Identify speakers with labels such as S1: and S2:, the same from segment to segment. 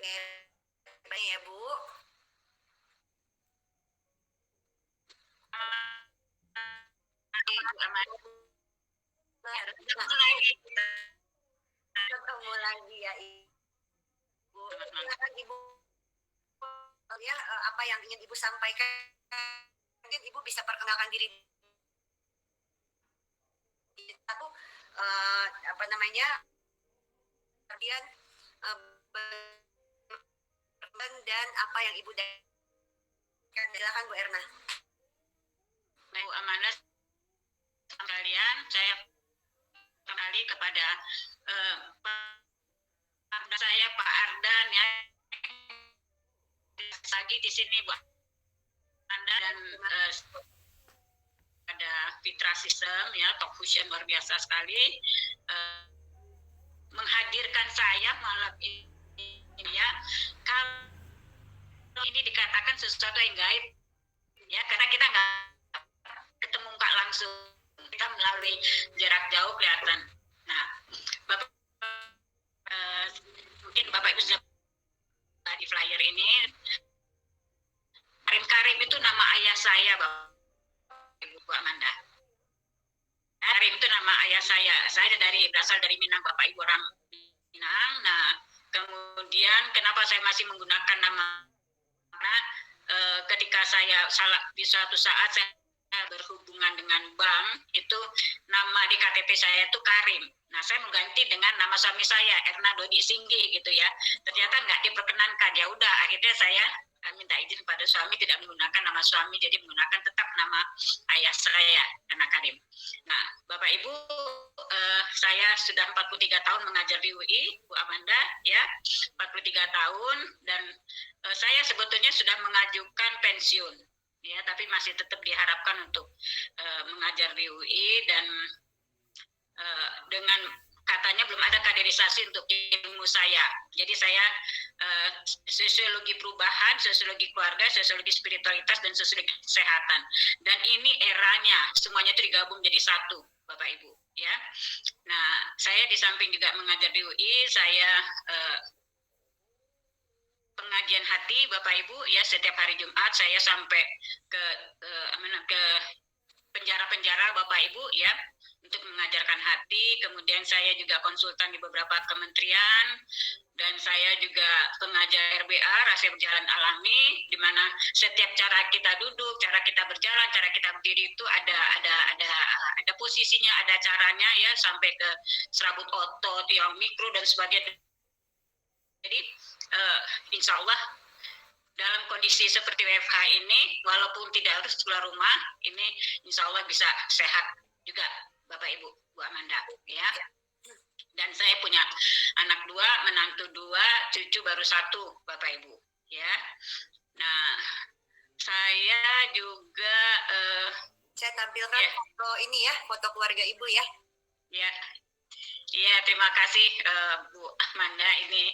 S1: Oke, baik ya Bu. Ketemu lagi ya Ibu. Silakan Ibu. Ya, apa yang ingin Ibu sampaikan? Mungkin Ibu bisa perkenalkan diri. Aku apa namanya? Kemudian dan apa yang Ibu dan silakan Bu Erna.
S2: Bu Amanah sekalian, saya kembali kepada saya Pak Ardan ya, lagi di sini Bu Anda dan ada Fitra System ya, Talk Fusion luar biasa sekali menghadirkan saya malam ini ya. Kalau ini dikatakan sesuatu yang gaib ya, karena kita nggak ketemu muka langsung, kita melalui jarak jauh kelihatan. Nah, Bapak mungkin Bapak Ibu sudah di flyer ini. Karim itu nama ayah saya, Bapak Ibu Bu Amanda. Karim itu nama ayah saya. Saya berasal dari Minang, Bapak Ibu orang Minang. Nah, kemudian kenapa saya masih menggunakan nama? Karena ketika saya di suatu saat saya berhubungan dengan bank, itu nama di KTP saya itu Karim. Nah, saya mengganti dengan nama suami saya, Erna Dodi Singgi gitu ya. Ternyata nggak diperkenankan. Ya udah, akhirnya saya minta izin pada suami tidak menggunakan nama suami, jadi menggunakan tetap nama ayah saya, Erna Karim. Nah, Bapak Ibu, saya sudah 43 tahun mengajar di UI, Bu Amanda, ya, 43 tahun, dan saya sebetulnya sudah mengajukan pensiun. Ya, tapi masih tetap diharapkan untuk mengajar di UI dan dengan katanya belum ada kaderisasi untuk ilmu saya. Jadi saya sosiologi perubahan, sosiologi keluarga, sosiologi spiritualitas, dan sosiologi kesehatan. Dan ini eranya semuanya itu digabung jadi satu, Bapak Ibu. Ya, nah saya di samping juga mengajar di UI, saya pengajian hati Bapak Ibu ya, setiap hari Jumat saya sampai ke penjara-penjara Bapak Ibu ya untuk mengajarkan hati. Kemudian saya juga konsultan di beberapa kementerian dan saya juga pengajar RBA, rahasia berjalan alami, di mana setiap cara kita duduk, cara kita berjalan, cara kita berdiri itu ada posisinya, ada caranya ya, sampai ke serabut otot yang mikro dan sebagainya. Jadi insya Allah dalam kondisi seperti WFH ini, walaupun tidak harus keluar rumah, ini insya Allah bisa sehat juga, Bapak Ibu, Bu Amanda, ya. Dan saya punya anak 2, menantu 2, cucu baru 1, Bapak Ibu, ya. Nah, saya juga
S1: saya tampilkan ya, foto ini ya, foto keluarga Ibu ya.
S2: Ya, ya, terima kasih Bu Amanda, ini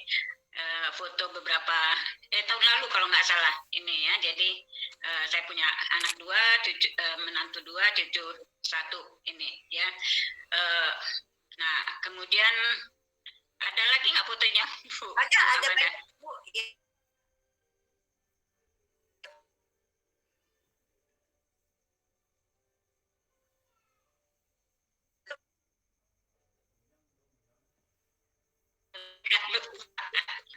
S2: foto beberapa tahun lalu kalau nggak salah ini ya. Jadi saya punya anak 2, cucu, menantu 2, cucu 1 ini ya. Nah kemudian ada lagi nggak fotonya Bu?
S1: Ada Bu.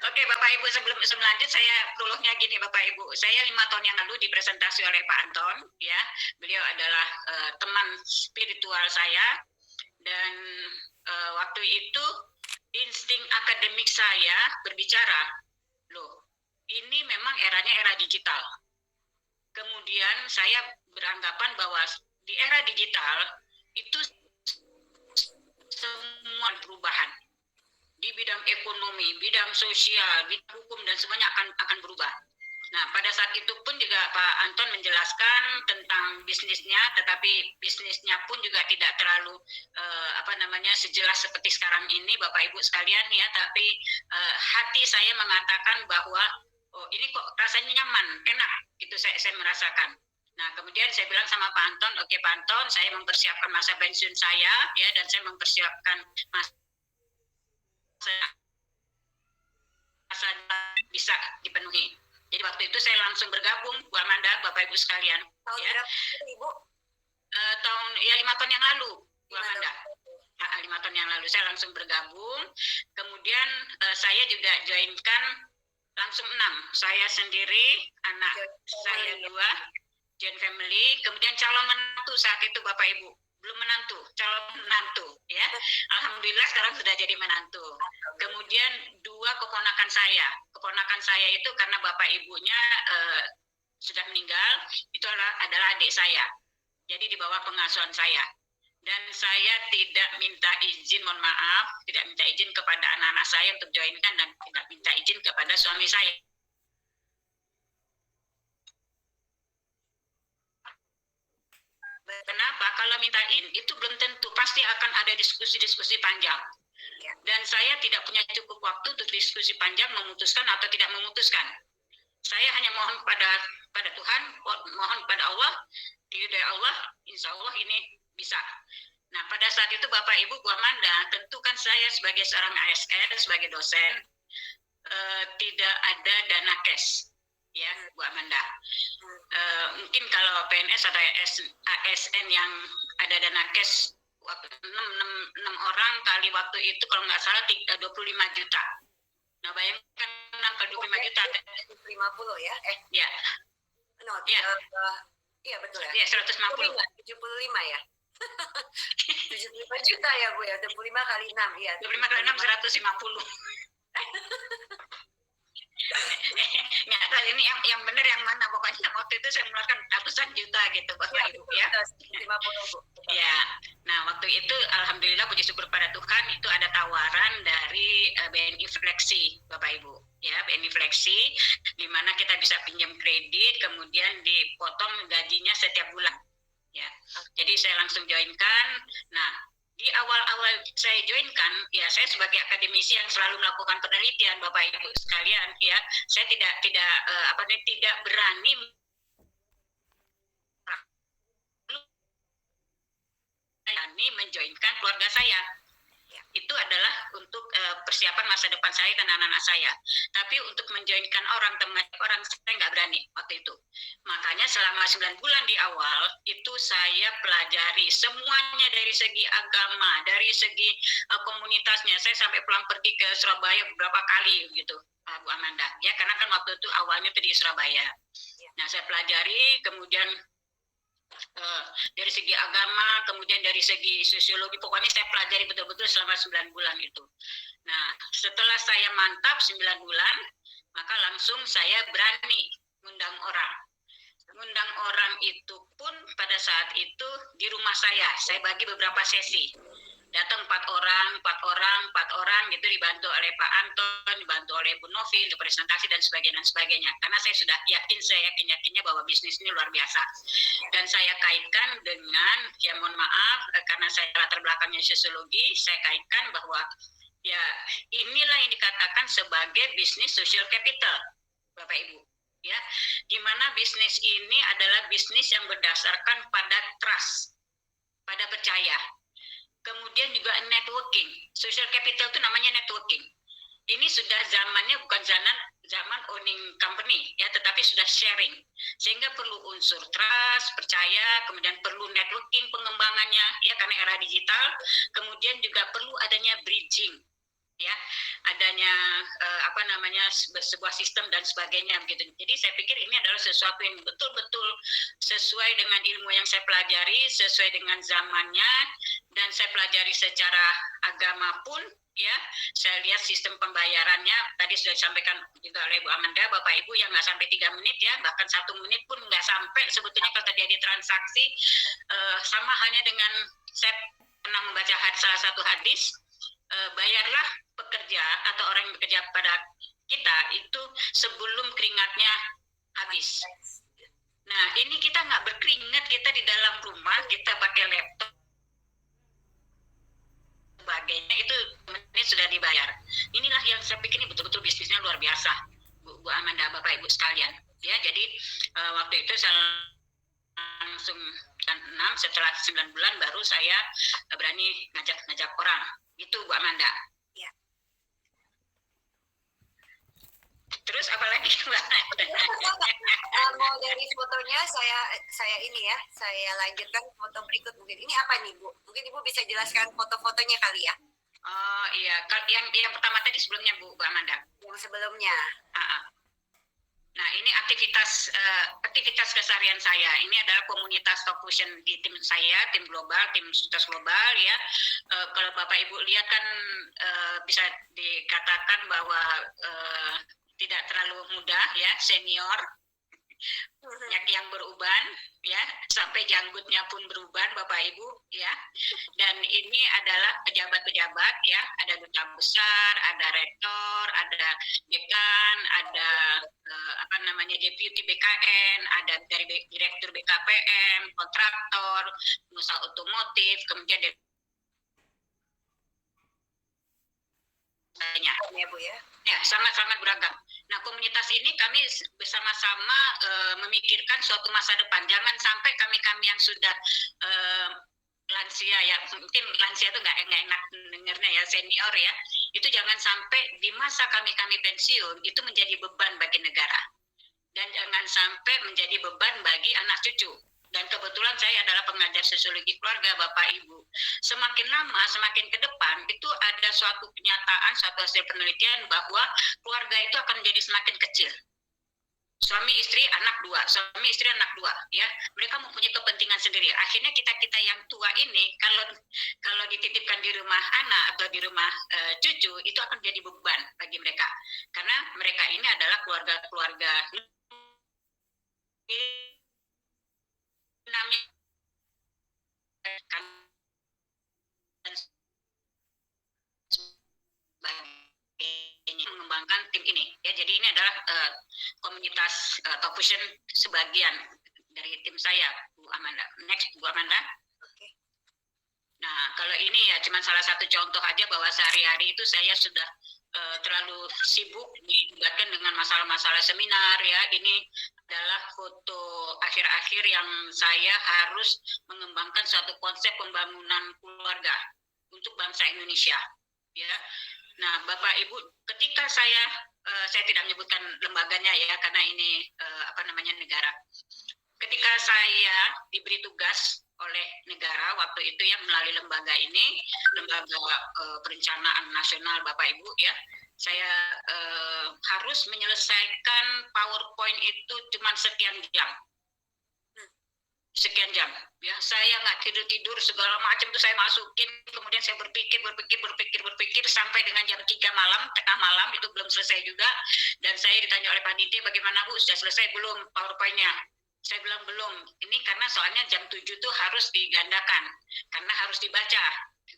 S2: Oke Bapak Ibu, sebelum lanjut saya prolognya gini Bapak Ibu. Saya 5 tahun yang lalu dipresentasi oleh Pak Anton ya. Beliau adalah teman spiritual saya dan waktu itu insting akademik saya berbicara, loh ini memang eranya era digital. Kemudian saya beranggapan bahwa di era digital itu semua perubahan di bidang ekonomi, bidang sosial, bidang hukum, dan semuanya akan berubah. Nah, pada saat itu pun juga Pak Anton menjelaskan tentang bisnisnya, tetapi bisnisnya pun juga tidak terlalu sejelas seperti sekarang ini, Bapak Ibu sekalian ya. Tapi hati saya mengatakan bahwa oh ini kok rasanya nyaman, enak, itu saya merasakan. Nah, kemudian saya bilang sama Pak Anton, oke Pak Anton, saya mempersiapkan masa pensiun saya ya, dan saya mempersiapkan masa bisa dipenuhi. Jadi waktu itu saya langsung bergabung, Bu Amanda, Bapak Ibu sekalian.
S1: Tahun
S2: Ya.
S1: berapa itu, Ibu?
S2: Tahun ya 5 tahun yang lalu, Bu
S1: 5
S2: Amanda.
S1: tahun.
S2: 5 tahun yang lalu saya langsung bergabung. Kemudian saya juga joinkan langsung 6. Saya sendiri, anak saya 2, joint family. Kemudian calon menantu saat itu Bapak Ibu. Belum menantu, calon menantu. Ya. Alhamdulillah sekarang sudah jadi menantu. Kemudian 2 keponakan saya. Keponakan saya itu karena Bapak Ibunya sudah meninggal, itu adalah adik saya. Jadi di bawah pengasuhan saya. Dan saya tidak minta izin, mohon maaf, tidak minta izin kepada anak-anak saya untuk joinkan dan tidak minta izin kepada suami saya. Kenapa? Kalau minta izin itu belum tentu, pasti akan ada diskusi-diskusi panjang. Dan saya tidak punya cukup waktu untuk diskusi panjang memutuskan atau tidak memutuskan. Saya hanya mohon pada Tuhan, mohon pada Allah, dari Allah, insya Allah ini bisa. Nah, pada saat itu Bapak Ibu Bu Amanda, tentu kan saya sebagai seorang ASN, sebagai dosen, tidak ada dana cash, ya Bu Amanda. Mungkin kalau PNS atau ASN yang ada dana cash, 6 orang kali waktu itu kalau nggak salah 25 juta. Nah, bayangkan 6 kali 25 juta.
S1: 50 ya?
S2: Ya.
S1: No,
S2: ya.
S1: Iya betul ya?
S2: Iya, 150.
S1: 75 ya? 75 juta ya Bu ya? 25 kali 6, iya.
S2: 25 kali 6, 150. Nggak tahu ini yang benar yang mana, pokoknya waktu itu saya mengeluarkan ratusan juta gitu Bapak Ibu ya.
S1: 50 Bu.
S2: Ya, nah waktu itu alhamdulillah puji syukur pada Tuhan itu ada tawaran dari BNI Fleksi Bapak Ibu. Ya, BNI Fleksi di mana kita bisa pinjam kredit kemudian dipotong gajinya setiap bulan. Ya. Jadi saya langsung joinkan. Nah, di awal-awal saya joinkan, ya saya sebagai akademisi yang selalu melakukan penelitian, Bapak Ibu sekalian, ya saya tidak berani menjoinkan keluarga saya. Itu adalah untuk persiapan masa depan saya dan anak-anak saya. Tapi untuk menjoinkan orang, teman orang, saya nggak berani waktu itu. Makanya selama 9 bulan di awal, itu saya pelajari semuanya dari segi agama, dari segi komunitasnya. Saya sampai pulang pergi ke Surabaya beberapa kali gitu, Bu Amanda. Ya, karena kan waktu itu awalnya itu di Surabaya. Nah, saya pelajari, kemudian dari segi agama, kemudian dari segi sosiologi, pokoknya saya pelajari betul-betul selama 9 bulan itu. Nah, setelah saya mantap 9 bulan, maka langsung saya berani ngundang orang. Ngundang orang itu pun pada saat itu di rumah saya bagi beberapa sesi. Datang 4 orang gitu, dibantu oleh Pak Anton, dibantu oleh Bu Novi untuk presentasi dan sebagainya. Karena saya sudah yakinnya bahwa bisnis ini luar biasa. Dan saya kaitkan dengan, ya mohon maaf, karena saya latar belakangnya sosiologi, saya kaitkan bahwa ya inilah yang dikatakan sebagai bisnis social capital, Bapak Ibu. Ya, di mana bisnis ini adalah bisnis yang berdasarkan pada trust, pada percaya. Kemudian juga networking. Social capital itu namanya networking. Ini sudah zamannya bukan zaman owning company, ya, tetapi sudah sharing. Sehingga perlu unsur trust, percaya, kemudian perlu networking pengembangannya, ya, karena era digital. Kemudian juga perlu adanya bridging, ya, adanya sebuah sistem dan sebagainya begitu. Jadi saya pikir ini adalah sesuatu yang betul-betul sesuai dengan ilmu yang saya pelajari, sesuai dengan zamannya, dan saya pelajari secara agama pun, ya. Saya lihat sistem pembayarannya tadi sudah disampaikan juga oleh Bu Amanda, Bapak Ibu, yang nggak sampai 3 menit, ya, bahkan 1 menit pun nggak sampai sebetulnya kalau terjadi transaksi. Sama halnya dengan saya pernah membaca salah satu hadis, bayarlah pekerja atau orang yang bekerja pada kita itu sebelum keringatnya habis. Nah, ini kita nggak berkeringat, kita di dalam rumah, kita pakai laptop, sebagainya, itu menit sudah dibayar. Inilah yang saya pikir ini betul-betul bisnisnya luar biasa, Bu Amanda, Bapak Ibu sekalian. Ya, jadi waktu itu saya langsung 6, setelah 9 bulan baru saya berani ngajak orang. Itu Bu Amanda.
S1: Ya.
S2: Terus apalagi Mbak?
S1: Mau dari fotonya saya ini ya, saya lanjutkan foto berikut mungkin. Ini apa nih Bu? Mungkin Ibu bisa jelaskan foto-fotonya kali ya?
S2: Oh iya, yang pertama tadi sebelumnya Bu Amanda.
S1: Yang sebelumnya.
S2: Nah, ini aktivitas keseharian saya. Ini adalah komunitas Top Fusion di tim saya, tim global, tim sukses global ya. Kalau Bapak Ibu lihat kan bisa dikatakan bahwa tidak terlalu muda ya, senior. Banyak yang beruban ya, sampai janggutnya pun beruban Bapak Ibu ya. Dan ini adalah pejabat-pejabat ya, ada duta besar, ada rektor, ada dekan, ada deputi BKN, ada dari direktur BKPM, kontraktor, pengusaha otomotif, kemudian
S1: ya Bu ya.
S2: Ya, sangat-sangat beragam. Nah, komunitas ini kami bersama-sama memikirkan suatu masa depan. Jangan sampai kami-kami yang sudah lansia ya, mungkin lansia itu nggak enak dengarnya ya, senior ya, itu jangan sampai di masa kami-kami pensiun itu menjadi beban bagi negara. Dan jangan sampai menjadi beban bagi anak cucu. Dan kebetulan saya adalah pengajar sosiologi keluarga Bapak Ibu. Semakin lama, semakin ke depan, itu ada suatu kenyataan, suatu hasil penelitian bahwa keluarga itu akan menjadi semakin kecil. Suami istri anak dua ya, mereka mempunyai kepentingan sendiri. Akhirnya kita yang tua ini kalau dititipkan di rumah anak atau di rumah cucu itu akan jadi beban bagi mereka, karena mereka ini adalah keluarga namanya mengembangkan tim ini ya. Jadi ini adalah komunitas Top Fusion sebagian dari tim saya, Bu Amanda. Next, Bu Amanda. Nah, kalau ini ya cuma salah satu contoh aja bahwa sehari-hari itu saya sudah terlalu sibuk dilibatkan dengan masalah-masalah seminar ya. Ini adalah foto akhir-akhir yang saya harus mengembangkan suatu konsep pembangunan keluarga untuk bangsa Indonesia ya. Nah, Bapak Ibu, ketika saya tidak menyebutkan lembaganya ya, karena ini negara. Ketika saya diberi tugas oleh negara waktu itu yang melalui lembaga ini, lembaga perencanaan nasional Bapak Ibu ya, saya harus menyelesaikan PowerPoint itu cuma sekian jam ya. Saya nggak tidur segala macam itu saya masukin, kemudian saya berpikir sampai dengan jam 3 malam, tengah malam itu belum selesai juga. Dan saya ditanya oleh panitia, bagaimana Bu, sudah selesai belum PowerPoint-nya? Saya bilang belum, ini karena soalnya jam 7 itu harus digandakan, karena harus dibaca,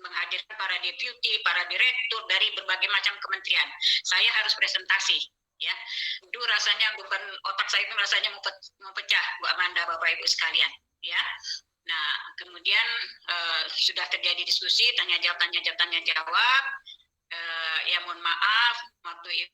S2: menghadirkan para deputi, para direktur dari berbagai macam kementerian. Saya harus presentasi ya. Itu rasanya beban otak saya itu rasanya mau pecah Bu Amanda, Bapak Ibu sekalian ya. Nah, kemudian sudah terjadi diskusi, tanya jawab. Ya mohon maaf waktu itu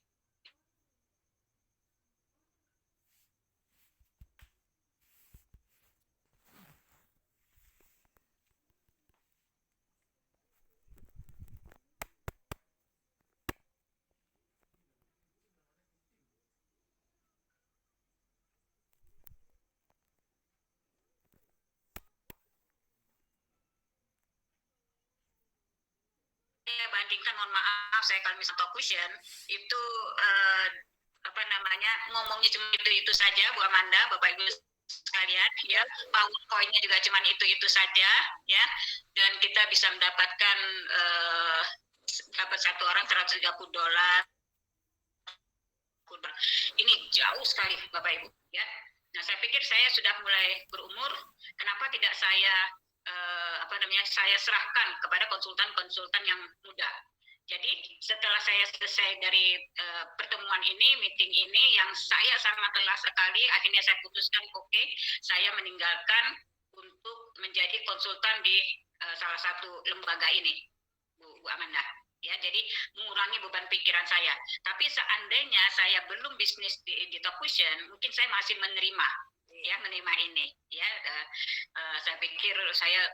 S2: bandingkan, mohon maaf, saya kalau misalnya Top Fusion itu ngomongnya cuma itu saja Bu Amanda, Bapak Ibu sekalian ya, PowerPoint-nya juga cuma itu saja ya, dan kita bisa mendapatkan dapat satu orang $130. Ini jauh sekali Bapak Ibu ya. Nah, saya pikir saya sudah mulai berumur, kenapa tidak saya saya serahkan kepada konsultan-konsultan yang muda. Jadi setelah saya selesai dari pertemuan ini, meeting ini yang saya sangat lelah sekali, akhirnya saya putuskan oke, saya meninggalkan untuk menjadi konsultan di salah satu lembaga ini, Bu Amanda. Ya, jadi mengurangi beban pikiran saya. Tapi seandainya saya belum bisnis di Top Fusion, mungkin saya masih menerima ini. Ya, saya pikir saya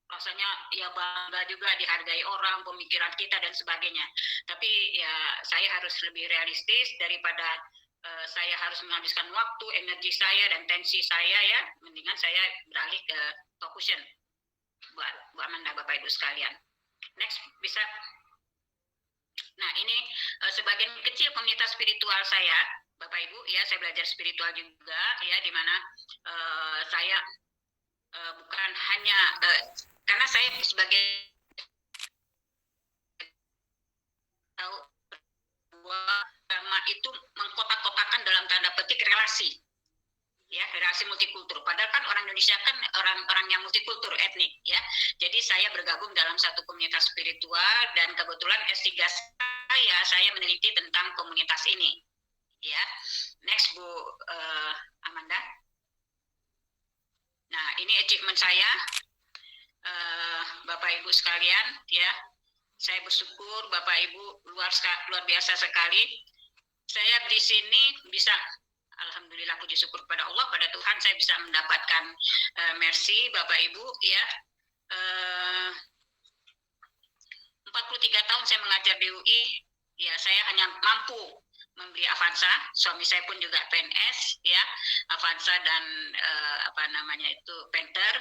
S2: rasanya ya bangga juga dihargai orang, pemikiran kita dan sebagainya. Tapi ya saya harus lebih realistis daripada saya harus menghabiskan waktu, energi saya dan tensi saya ya, mendingan saya beralih ke talk cushion buat Bu Amanda, Bapak Ibu sekalian. Next bisa. Nah ini sebagian kecil komunitas spiritual saya, Bapak Ibu ya, saya belajar spiritual juga ya, di mana saya bukan hanya karena saya sebagai tahu bahwa agama itu mengkotak-kotakan dalam tanda petik relasi, ya, relasi multikultur. Padahal kan orang Indonesia kan orang-orang yang multikultur etnik, ya. Jadi saya bergabung dalam satu komunitas spiritual dan kebetulan S3 saya meneliti tentang komunitas ini, ya. Next Bu Amanda. Nah ini achievement saya, Bapak Ibu sekalian, ya. Saya bersyukur Bapak Ibu luar biasa sekali. Saya di sini bisa, alhamdulillah puji syukur pada Allah, pada Tuhan, saya bisa mendapatkan mercy Bapak Ibu ya. 43 tahun saya mengajar di UI, ya saya hanya mampu membeli Avanza, suami saya pun juga PNS ya, Avanza dan Panther.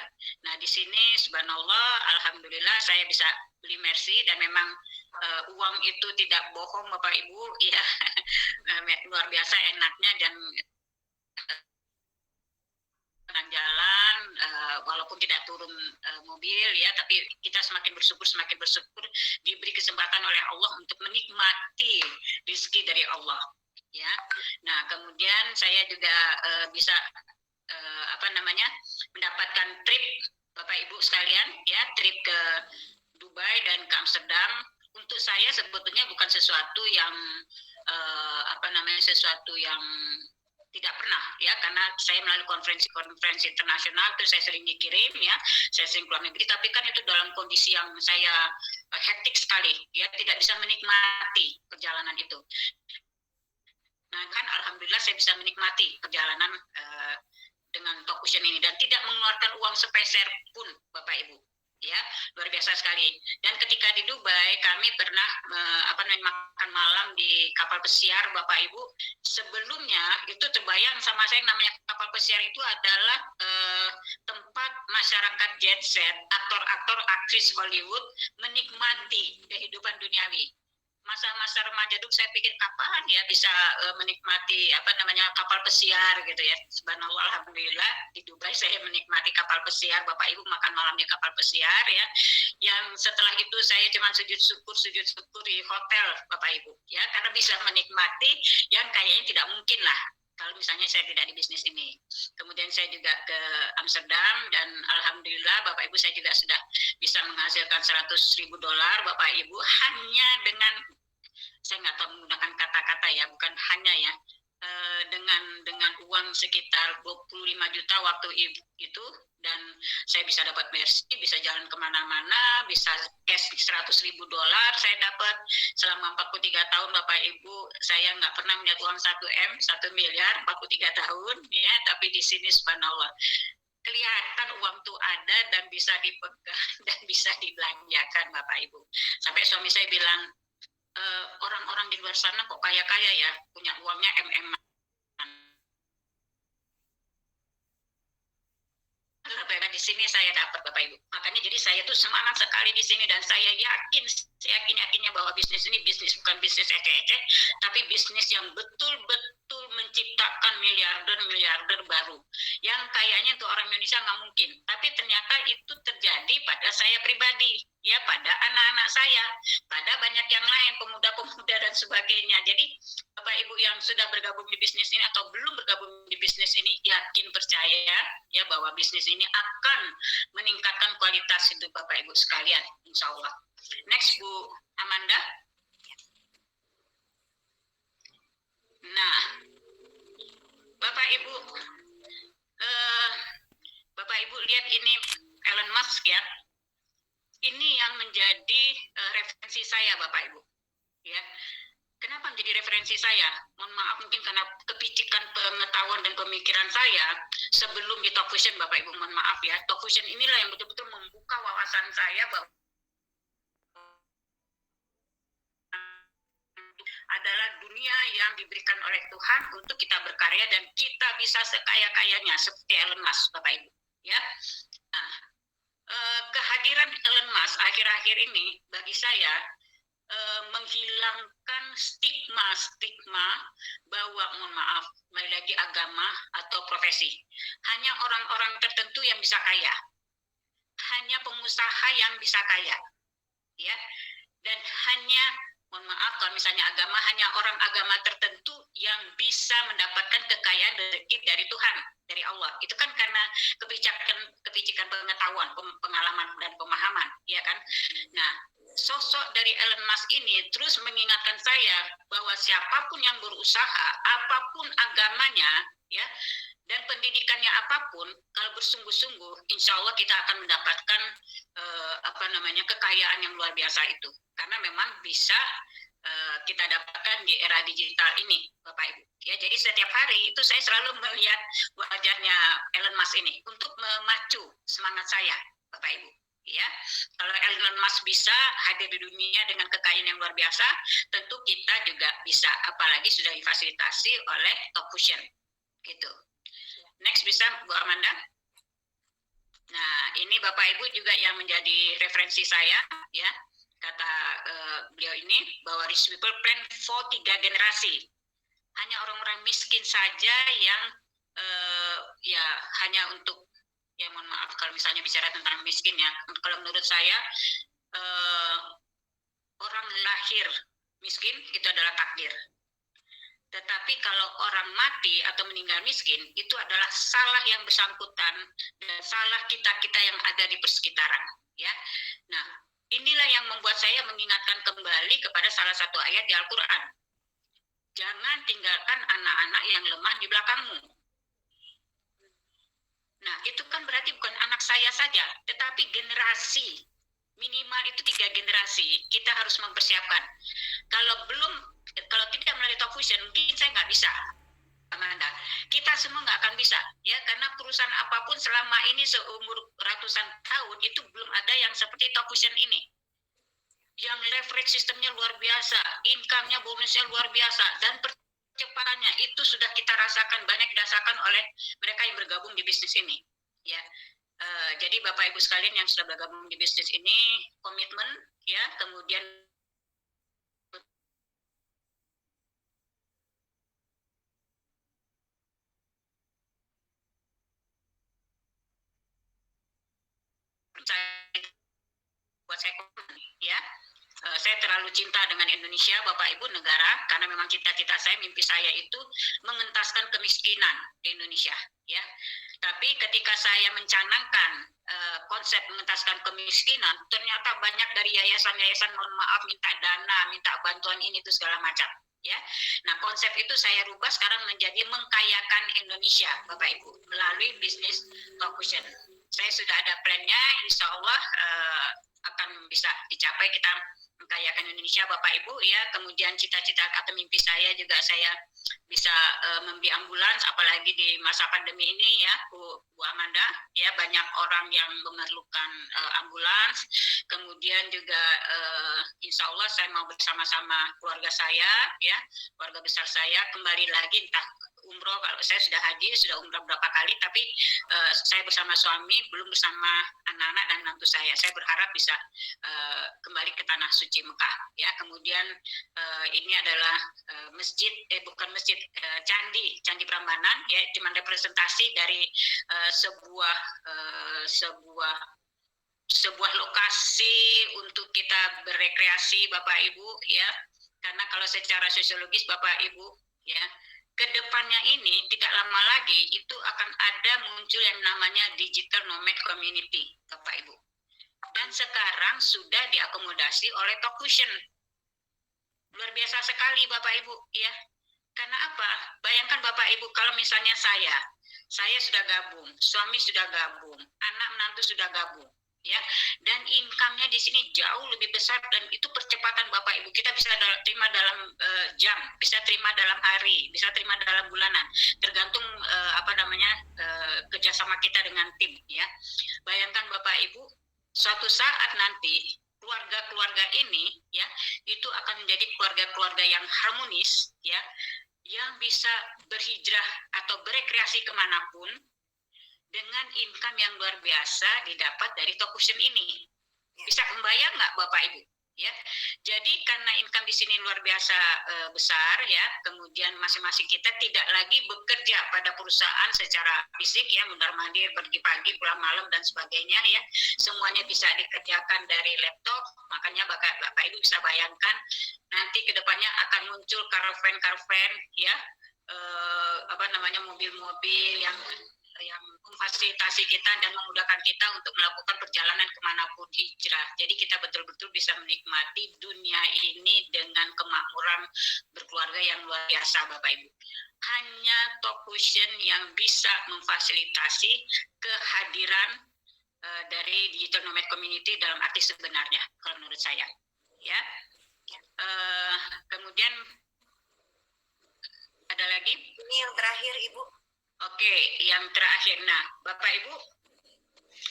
S2: Nah di sini subhanallah, alhamdulillah saya bisa beli Mercy dan memang uang itu tidak bohong Bapak Ibu ya, luar biasa enaknya dan jalan walaupun tidak turun mobil ya, tapi kita semakin bersyukur diberi kesempatan oleh Allah untuk menikmati rezeki dari Allah ya. Nah kemudian saya juga bisa mendapatkan trip Bapak Ibu sekalian ya, trip ke Dubai dan ke Amsterdam. Untuk saya sebetulnya bukan sesuatu yang sesuatu yang tidak pernah ya, karena saya melalui konferensi internasional itu saya sering dikirim ya, saya sering keluar negeri, tapi kan itu dalam kondisi yang saya hektik sekali ya, tidak bisa menikmati perjalanan itu. Nah kan alhamdulillah saya bisa menikmati perjalanan dengan talk cushion ini dan tidak mengeluarkan uang sepeser pun Bapak Ibu ya, luar biasa sekali. Dan ketika di Dubai kami pernah makan malam di kapal pesiar Bapak Ibu. Sebelumnya itu terbayang sama saya, namanya kapal pesiar itu adalah tempat masyarakat jet set, aktor-aktor, aktris Hollywood menikmati kehidupan duniawi. Masa-masa remaja dulu saya pikir kapan ya bisa menikmati kapal pesiar gitu ya. Subhanallah, alhamdulillah di Dubai saya menikmati kapal pesiar, Bapak Ibu makan malam di kapal pesiar ya. Yang setelah itu saya cuma sujud syukur di hotel Bapak Ibu ya, karena bisa menikmati yang kayaknya tidak mungkin lah kalau misalnya saya tidak di bisnis ini. Kemudian saya juga ke Amsterdam dan alhamdulillah Bapak Ibu saya juga sudah bisa menghasilkan $100.000 Bapak Ibu, hanya dengan, saya nggak tahu menggunakan kata-kata ya, bukan hanya ya, dengan uang sekitar 25 juta waktu itu, dan saya bisa dapat Mercy, bisa jalan kemana-mana, bisa cash $100.000 saya dapat selama 43 tahun Bapak Ibu. Saya nggak pernah melihat uang 1 miliar 43 tahun ya, tapi di sini subhanallah kelihatan uang tuh ada dan bisa dipegang dan bisa dibelanjakan Bapak Ibu. Sampai suami saya bilang, orang-orang di luar sana kok kaya-kaya ya, punya uangnya di sini saya dapat Bapak Ibu. Makanya jadi saya tuh semangat sekali di sini dan saya yakinnya bahwa bisnis ini bukan bisnis ecek-ecek, tapi bisnis yang betul-betul menciptakan miliarder baru. Yang kayaknya untuk orang Indonesia nggak mungkin, tapi ternyata itu terjadi pada saya pribadi, ya, pada anak-anak saya, pada banyak yang lain, pemuda-pemuda dan sebagainya. Jadi Bapak Ibu yang sudah bergabung di bisnis ini atau belum bergabung di bisnis ini, yakin percaya ya bahwa bisnis ini akan meningkatkan kualitas hidup Bapak Ibu sekalian, insya Allah. Next Bu Amanda. Nah, Bapak Ibu lihat ini Elon Musk ya. Ini yang menjadi referensi saya Bapak Ibu. Ya. Kenapa menjadi referensi saya? Mohon maaf mungkin karena kepicikan pengetahuan dan pemikiran saya sebelum di Talk Vision Bapak Ibu, mohon maaf ya. Talk Vision inilah yang betul-betul membuka wawasan saya bahwa adalah dunia dunia yang diberikan oleh Tuhan untuk kita berkarya dan kita bisa sekaya-kayanya seperti Elon Musk, Bapak Ibu. Ya, nah, kehadiran Elon Musk akhir-akhir ini bagi saya menghilangkan stigma bahwa, mohon maaf, kembali lagi agama atau profesi. Hanya orang-orang tertentu yang bisa kaya. Hanya pengusaha yang bisa kaya. Ya. Dan hanya, mohon maaf kalau misalnya agama, hanya orang agama tertentu yang bisa mendapatkan kekayaan rezeki dari Tuhan, dari Allah. Itu kan karena kepicikan pengetahuan, pengalaman dan pemahaman, ya kan? Nah, sosok dari Elon Musk ini terus mengingatkan saya bahwa siapapun yang berusaha, apapun agamanya, ya, dan pendidikannya apapun, kalau bersungguh-sungguh, insya Allah kita akan mendapatkan kekayaan yang luar biasa itu. Karena memang bisa kita dapatkan di era digital ini, Bapak Ibu. Ya, jadi setiap hari itu saya selalu melihat wajahnya Elon Musk ini untuk memacu semangat saya, Bapak Ibu. Ya, kalau Elon Musk bisa hadir di dunia dengan kekayaan yang luar biasa, tentu kita juga bisa, apalagi sudah difasilitasi oleh Top Fusion, gitu. Next bisa Bu Amanda. Nah, ini Bapak Ibu juga yang menjadi referensi saya, ya. Kata beliau ini bahwa rich people plan for 3 generasi. Hanya orang-orang miskin saja yang ya hanya untuk, ya mohon maaf kalau misalnya bicara tentang miskin ya, kalau menurut saya orang lahir miskin itu adalah takdir. Tetapi kalau orang mati atau meninggal miskin itu adalah salah yang bersangkutan dan salah kita-kita yang ada di persekitaran, ya. Nah, inilah yang membuat saya mengingatkan kembali kepada salah satu ayat di Al-Qur'an. Jangan tinggalkan anak-anak yang lemah di belakangmu. Nah, itu kan berarti bukan anak saya saja, tetapi generasi. Minimal itu 3 generasi kita harus mempersiapkan. Kalau tidak melalui Top Fusion, mungkin saya nggak bisa, Amanda. Kita semua nggak akan bisa, ya, karena perusahaan apapun selama ini seumur ratusan tahun itu belum ada yang seperti Top Fusion ini. Yang leverage sistemnya luar biasa, income-nya, bonusnya luar biasa, dan percepatannya itu sudah kita rasakan, banyak dirasakan oleh mereka yang bergabung di bisnis ini, ya. Jadi Bapak Ibu sekalian yang sudah bergabung di bisnis ini, komitmen, ya, kemudian buat saya, ya. Saya terlalu cinta dengan Indonesia, Bapak Ibu, negara, karena memang cita-cita saya, mimpi saya itu mengentaskan kemiskinan di Indonesia, ya. Tapi ketika saya mencanangkan konsep mengentaskan kemiskinan, ternyata banyak dari yayasan-yayasan, mohon maaf, minta dana, minta bantuan ini itu segala macam, ya. Nah, konsep itu saya rubah sekarang menjadi mengkayakan Indonesia, Bapak Ibu, melalui bisnis Top Fusion. Saya sudah ada plan-nya, insya Allah akan bisa dicapai, kita mengkayakan Indonesia, Bapak Ibu, ya. Kemudian cita-cita atau mimpi saya juga saya bisa membeli ambulans, apalagi di masa pandemi ini, ya, Bu Amanda, ya, banyak orang yang memerlukan ambulans. Kemudian juga insya Allah saya mau bersama-sama keluarga saya, ya, keluarga besar saya kembali lagi, entah umroh, kalau saya sudah haji, sudah umroh berapa kali, tapi saya bersama suami, belum bersama anak-anak dan menantu saya. Saya berharap bisa kembali ke tanah suci Mekah, ya. Kemudian ini adalah Candi Prambanan, ya, cuma representasi dari sebuah lokasi untuk kita berrekreasi, Bapak Ibu, ya. Karena kalau secara sosiologis, Bapak Ibu, ya, kedepannya ini tidak lama lagi itu akan ada muncul yang namanya digital nomad community, Bapak Ibu. Dan sekarang sudah diakomodasi oleh Top Fusion. Luar biasa sekali, Bapak Ibu, ya. Karena apa? Bayangkan Bapak Ibu, kalau misalnya saya sudah gabung, suami sudah gabung, anak menantu sudah gabung, ya. Dan income-nya di sini jauh lebih besar, dan itu percepatan Bapak Ibu. Kita bisa terima dalam jam, bisa terima dalam hari, bisa terima dalam bulanan, tergantung kerjasama kita dengan tim, ya. Bayangkan Bapak Ibu, suatu saat nanti keluarga-keluarga ini, ya, itu akan menjadi keluarga-keluarga yang harmonis, ya, yang bisa berhijrah atau berekreasi kemanapun dengan income yang luar biasa didapat dari Tokusen ini. Bisa membayang nggak Bapak Ibu? Ya, jadi karena income di sini luar biasa besar, ya, kemudian masing-masing kita tidak lagi bekerja pada perusahaan secara fisik, ya, mundar-mandir, pergi pagi, pulang malam dan sebagainya, ya, semuanya bisa dikerjakan dari laptop. Makanya Bapak Ibu bisa bayangkan nanti kedepannya akan muncul karavan, ya, mobil-mobil yang memfasilitasi kita dan memudahkan kita untuk melakukan perjalanan kemanapun hijrah. Jadi kita betul-betul bisa menikmati dunia ini dengan kemakmuran berkeluarga yang luar biasa, Bapak Ibu. Hanya Tokusen yang bisa memfasilitasi kehadiran dari digital nomad community dalam arti sebenarnya, kalau menurut saya. Ya. Kemudian ada lagi?
S1: Ini yang terakhir, Ibu.
S2: Oke, yang terakhir. Nah, Bapak Ibu,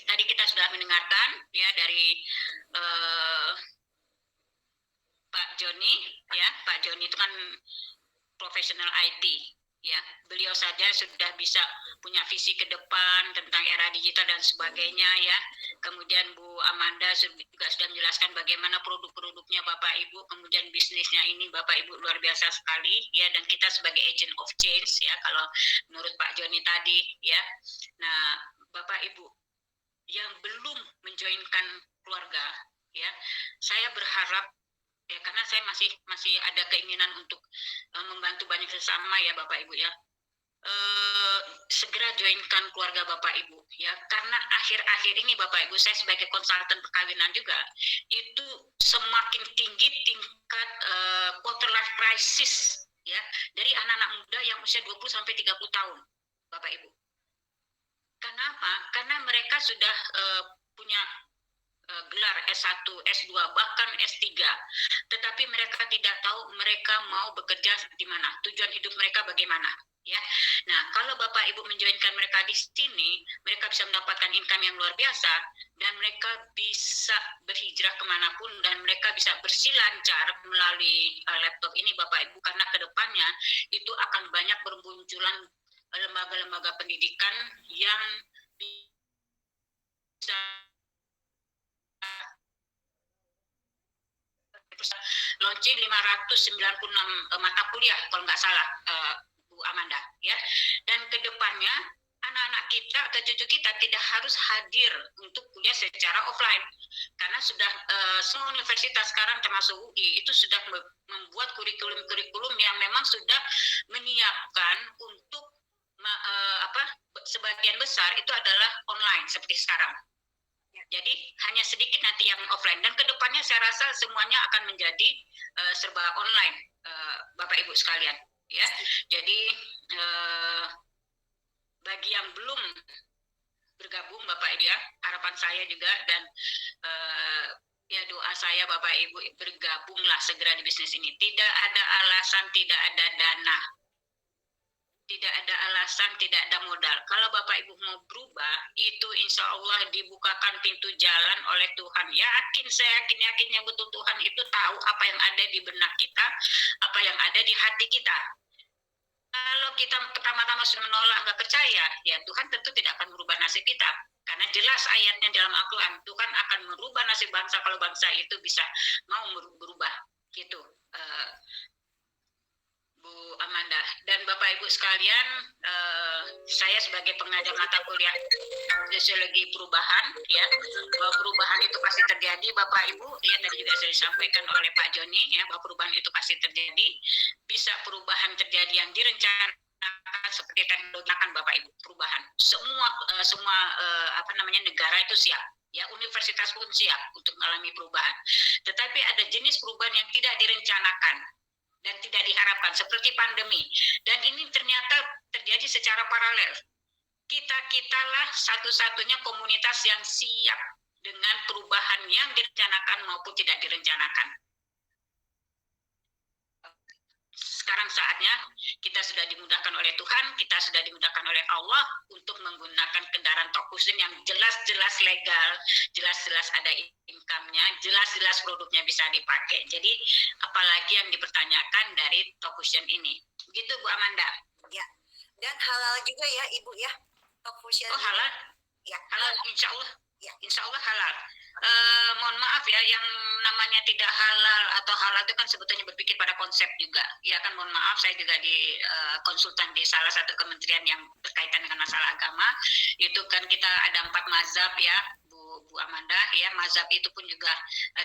S2: tadi kita sudah mendengarkan, ya, dari Pak Joni, ya. Pak Joni itu kan profesional IT, ya. Beliau saja sudah bisa punya visi ke depan tentang era digital dan sebagainya, ya. Kemudian Bu Amanda juga sudah menjelaskan bagaimana produk-produknya Bapak Ibu, kemudian bisnisnya ini Bapak Ibu luar biasa sekali, ya. Dan kita sebagai agent of change, ya, kalau menurut Pak Joni tadi, ya. Nah, Bapak Ibu yang belum menjoinkan keluarga, ya, saya berharap, ya, karena saya masih ada keinginan untuk membantu banyak sesama, ya, Bapak Ibu, ya, segera joinkan keluarga Bapak Ibu, ya, karena akhir-akhir ini Bapak Ibu, saya sebagai konsultan perkawinan juga, itu semakin tinggi tingkat quarter life crisis, ya, dari anak-anak muda yang usia 20-30 tahun, Bapak Ibu. Kenapa? Karena mereka sudah punya gelar S1, S2, bahkan S3, tetapi mereka tidak tahu mereka mau bekerja di mana, tujuan hidup mereka bagaimana, ya. Nah, kalau Bapak Ibu menjoinkan mereka di sini, mereka bisa mendapatkan income yang luar biasa, dan mereka bisa berhijrah kemanapun, dan mereka bisa bersilancar melalui laptop ini, Bapak Ibu, karena kedepannya itu akan banyak bermunculan lembaga-lembaga pendidikan yang bisa launching 596 mata kuliah kalau nggak salah, Bu Amanda, ya. Dan kedepannya anak-anak kita atau cucu kita tidak harus hadir untuk kuliah secara offline, karena sudah semua universitas sekarang termasuk UI itu sudah membuat kurikulum yang memang sudah menyiapkan untuk sebagian besar itu adalah online seperti sekarang. Jadi hanya sedikit nanti yang offline, dan kedepannya saya rasa semuanya akan menjadi serba online, Bapak Ibu sekalian, ya. Jadi bagi yang belum bergabung Bapak Ibu, ya, harapan saya juga dan ya doa saya Bapak Ibu, bergabunglah segera di bisnis ini. Tidak ada alasan, tidak ada dana. Tidak ada alasan, tidak ada modal. Kalau Bapak Ibu mau berubah, itu insya Allah dibukakan pintu jalan oleh Tuhan. Saya yakinnya betul Tuhan itu tahu apa yang ada di benak kita, apa yang ada di hati kita. Kalau kita pertama-tama sudah menolak, nggak percaya, ya Tuhan tentu tidak akan merubah nasib kita. Karena jelas ayatnya dalam Al-Quran, Tuhan akan merubah nasib bangsa kalau bangsa itu bisa mau berubah. Gitu. Bu Amanda dan Bapak Ibu sekalian, saya sebagai pengajar mata kuliah sosiologi perubahan, ya, bahwa perubahan itu pasti terjadi, Bapak Ibu, ya, tadi juga sudah disampaikan oleh Pak Joni, ya, bahwa perubahan itu pasti terjadi. Bisa perubahan terjadi yang direncanakan seperti teknologi, akan Bapak Ibu, perubahan. Semua negara itu siap. Ya, universitas pun siap untuk mengalami perubahan. Tetapi ada jenis perubahan yang tidak direncanakan dan tidak diharapkan, seperti pandemi. Dan ini ternyata terjadi secara paralel. Kita-kitalah satu-satunya komunitas yang siap dengan perubahan yang direncanakan maupun tidak direncanakan. Sekarang saatnya kita sudah dimudahkan oleh Tuhan, kita sudah dimudahkan oleh Allah untuk menggunakan kendaraan Tokusen yang jelas-jelas legal, jelas-jelas ada income-nya. jelas-jelas produknya bisa dipakai. Jadi apalagi yang dipertanyakan dari Top Fusion ini. Begitu Bu Amanda.
S1: Ya. Dan halal juga ya Ibu ya. Top Fusion.
S2: Oh halal?
S1: Ya.
S2: Halal, insya Allah.
S1: Ya.
S2: Insya Allah halal. Mohon maaf ya, yang namanya tidak halal atau halal itu kan sebetulnya berpikir pada konsep juga. Ya kan, mohon maaf, saya juga di konsultan di salah satu kementerian yang berkaitan dengan masalah agama. Itu kan kita ada 4 mazhab ya, Bu Amanda ya. Mazhab itu pun juga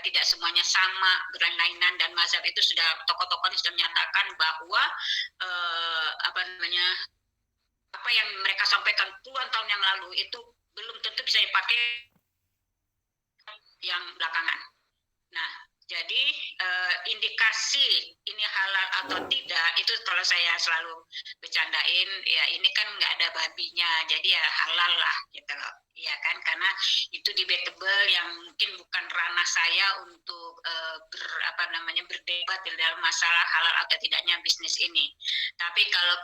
S2: tidak semuanya sama, berlainan, dan mazhab itu sudah tokoh-tokohnya sudah menyatakan bahwa apa yang mereka sampaikan puluhan tahun yang lalu itu belum tentu bisa dipakai yang belakangan. Nah, jadi indikasi ini halal atau tidak itu kalau saya selalu bercandain, ya ini kan nggak ada babinya, jadi ya halal lah gitu loh, ya kan, karena itu debatable yang mungkin bukan ranah saya untuk berdebat di dalam masalah halal atau tidaknya bisnis ini. Tapi kalau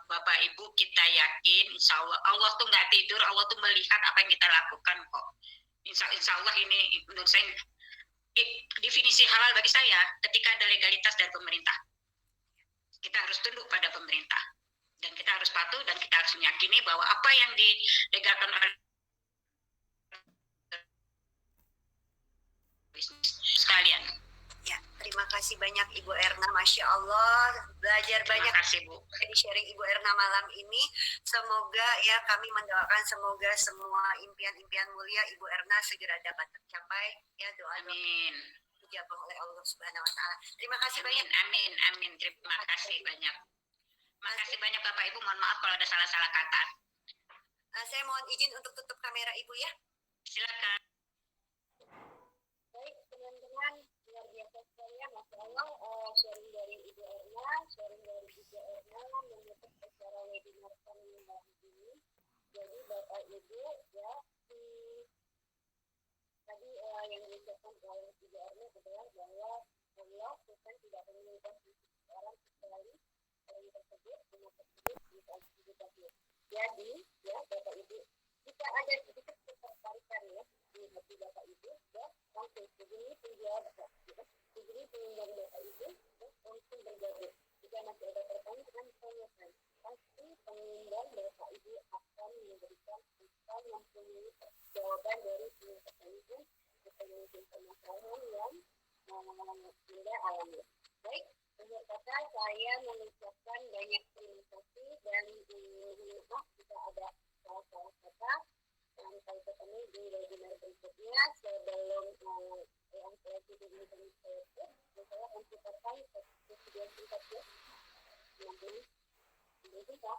S2: Bapak Ibu kita yakin, insya Allah tuh nggak tidur, Allah tuh melihat apa yang kita lakukan kok. Insya Allah ini menurut saya definisi halal bagi saya ketika ada legalitas dari pemerintah. Kita harus tunduk pada pemerintah dan kita harus patuh dan kita harus meyakini bahwa apa yang dilegalkan oleh sekalian.
S1: Ya, terima kasih banyak Ibu Erna, Masya Allah, belajar banyak.
S2: Terima kasih Bu.
S1: Di sharing Ibu Erna malam ini. Semoga ya kami mendoakan semoga semua impian-impian mulia Ibu Erna segera dapat tercapai. Ya, doa
S2: Amin.
S1: dijabah oleh Allah Subhanahu Wa Taala. Terima kasih
S2: Amin,
S1: banyak.
S2: amin. Terima kasih banyak. Makasih banyak Bapak Ibu. Mohon maaf kalau ada salah-salah kata.
S1: Saya mohon izin untuk tutup kamera Ibu ya.
S2: Silakan.
S1: Baik teman-teman, luar biasa sekali ya, Masya Allah, sharing dari Ibu Erna, menutup acara webinar kami hari ini. Jadi Bapak Ibu ya, tadi yang diucapkan oleh Ibu Erna adalah bahwa Allah Tuhan tidak akan mengubah orang kecuali orang tersebut, rumah tersebut bisa dikasih. Jadi ya Bapak Ibu, jika ada sedikit ketertarikan ya di hati Bapak Ibu, ya langsung begini penjual Bapak Ibu, begini penjual Bapak Ibu, langsung bergabung. Jika masih ada pertanyaan, tanyakan. Pasti penjual Bapak Ibu akan memberikan kita mempunyai jawaban dari semua pertanyaan atau mungkin permasalahan yang Anda alami. Baik, untuk kata saya mengucapkan banyak terima kasih dan maaf jika ada salah-salah kata. Sampai ketemu di webinar berikutnya. Sebelum yang saya tutup ini saya saya akan putarkan video singkat ya. Nanti kita